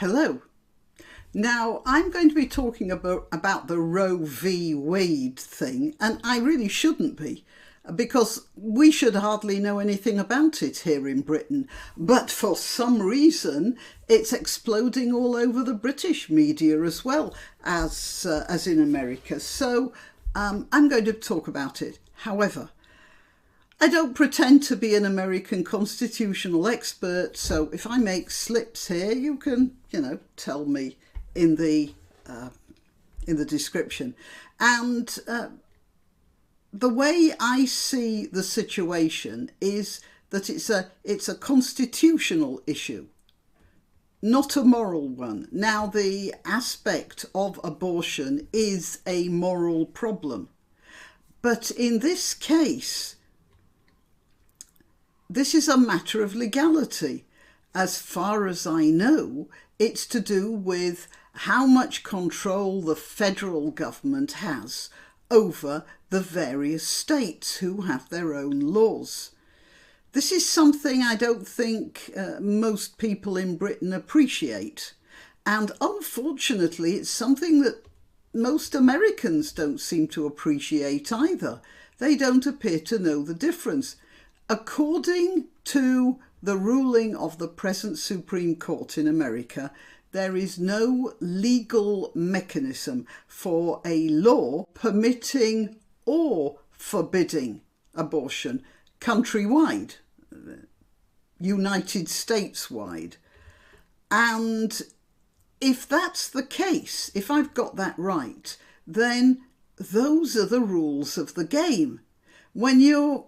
Hello. Now, I'm going to be talking about the Roe v. Wade thing, and I really shouldn't be, because we should hardly know anything about it here in Britain. But for some reason, it's exploding all over the British media as well as in America. So I'm going to talk about it. However, I don't pretend to be an American constitutional expert, so if I make slips here, you can, tell me in the description. And the way I see the situation is that it's a constitutional issue, not a moral one. Now, the aspect of abortion is a moral problem, but in this case, this is a matter of legality. As far as I know, it's to do with how much control the federal government has over the various states who have their own laws. This is something I don't think most people in Britain appreciate. And unfortunately, it's something that most Americans don't seem to appreciate either. They don't appear to know the difference. According to the ruling of the present Supreme Court in America, there is no legal mechanism for a law permitting or forbidding abortion countrywide, United States-wide. And if that's the case, if I've got that right, then those are the rules of the game. When you're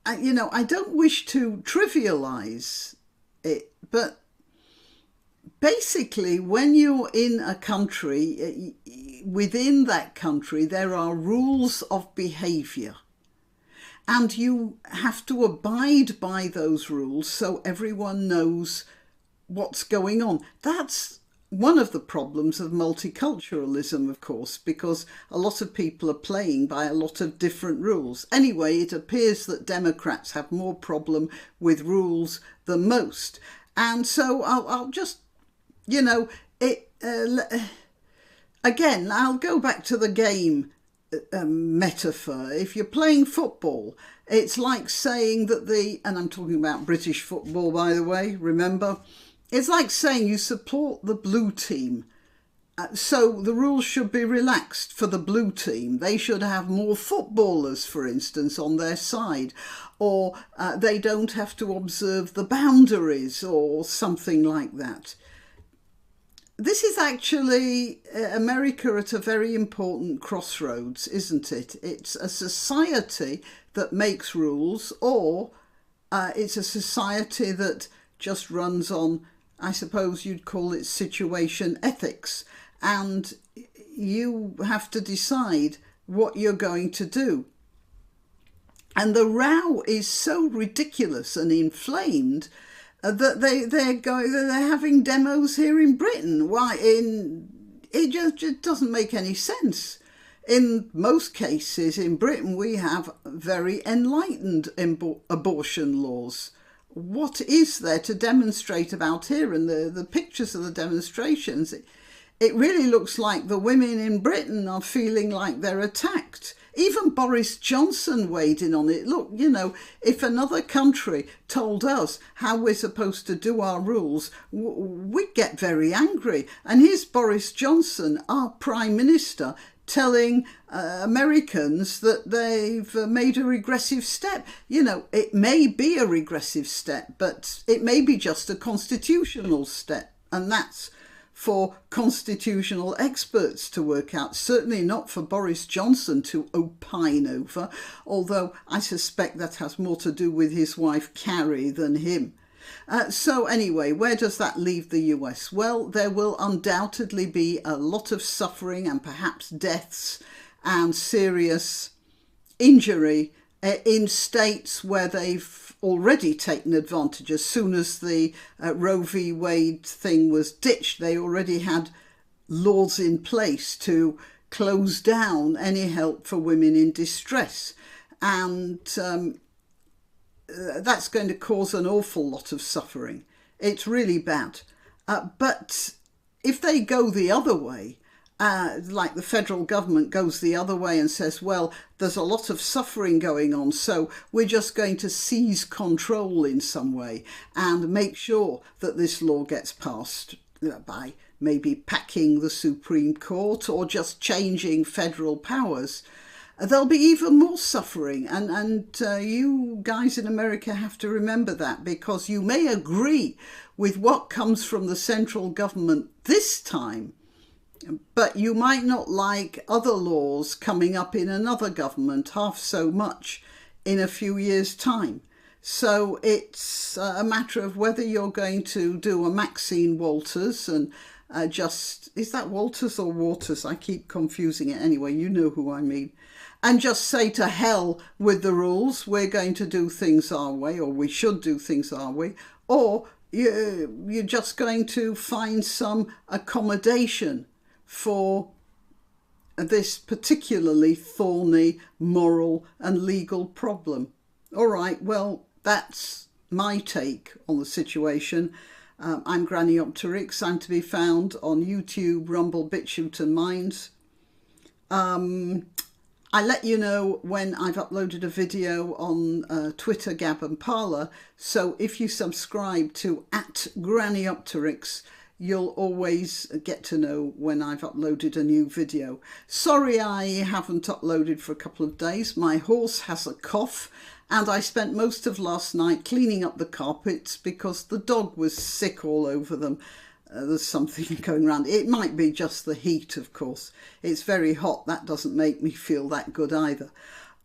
I don't wish to trivialise it, but basically when you're in a country, within that country, there are rules of behaviour. And you have to abide by those rules so everyone knows what's going on. That's one of the problems of multiculturalism, of course, because a lot of people are playing by a lot of different rules. Anyway, it appears that Democrats have more problem with rules than most. And so I'll just, again, I'll go back to the game metaphor. If you're playing football, it's like saying that and I'm talking about British football, by the way, remember? It's like saying you support the blue team, so the rules should be relaxed for the blue team. They should have more footballers, for instance, on their side, or they don't have to observe the boundaries or something like that. This is actually America at a very important crossroads, isn't it? It's a society that makes rules, or it's a society that just runs on, I suppose you'd call it situation ethics, and you have to decide what you're going to do. And the row is so ridiculous and inflamed that they're having demos here in Britain. It just doesn't make any sense. In most cases in Britain, we have very enlightened abortion laws. What is there to demonstrate about here? And the pictures of the demonstrations, it really looks like the women in Britain are feeling like they're attacked. Even Boris Johnson weighed in on it. Look, if another country told us how we're supposed to do our rules, we'd get very angry. And here's Boris Johnson, our Prime Minister, telling Americans that they've made a regressive step. It may be a regressive step, but it may be just a constitutional step. And that's for constitutional experts to work out, certainly not for Boris Johnson to opine over, although I suspect that has more to do with his wife Carrie than him. So anyway, where does that leave the US? Well, there will undoubtedly be a lot of suffering and perhaps deaths and serious injury in states where they've already taken advantage. As soon as the Roe v. Wade thing was ditched, they already had laws in place to close down any help for women in distress. And that's going to cause an awful lot of suffering. It's really bad. But if they go the other way, like the federal government goes the other way and says, well, there's a lot of suffering going on, so we're just going to seize control in some way and make sure that this law gets passed by maybe packing the Supreme Court or just changing federal powers, there'll be even more suffering. And you guys in America have to remember that, because you may agree with what comes from the central government this time, but you might not like other laws coming up in another government half so much in a few years' time. So it's a matter of whether you're going to do a Maxine Walters and is that Walters or Waters? I keep confusing it. Anyway, you know who I mean. And just say to hell with the rules, we're going to do things our way, or we should do things our way, or you're just going to find some accommodation for this particularly thorny moral and legal problem. All right, well, that's my take on the situation. I'm granniopteryx. I'm to be found on YouTube, Rumble, BitChute and Minds. I let you know when I've uploaded a video on Twitter, Gab and Parler. So if you subscribe to @granniopteryx, you'll always get to know when I've uploaded a new video. Sorry I haven't uploaded for a couple of days. My horse has a cough and I spent most of last night cleaning up the carpets because the dog was sick all over them. There's something going around. It might be just the heat, of course. It's very hot. That doesn't make me feel that good either.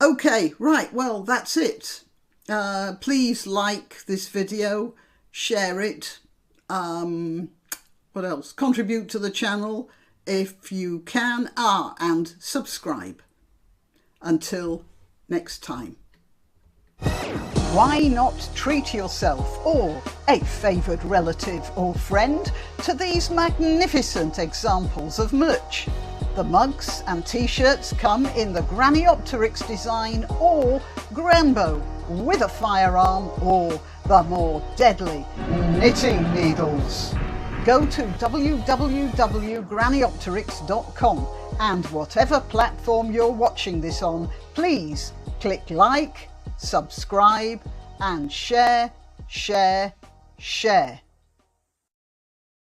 Okay, right, well, that's it. Please like this video, share it. What else? Contribute to the channel if you can. And subscribe. Until next time. Why not treat yourself or a favoured relative or friend to these magnificent examples of merch? The mugs and t-shirts come in the granniopteryx design or Granbo with a firearm or the more deadly knitting needles. Go to www.granniopteryx.com and whatever platform you're watching this on, please click like, subscribe and share.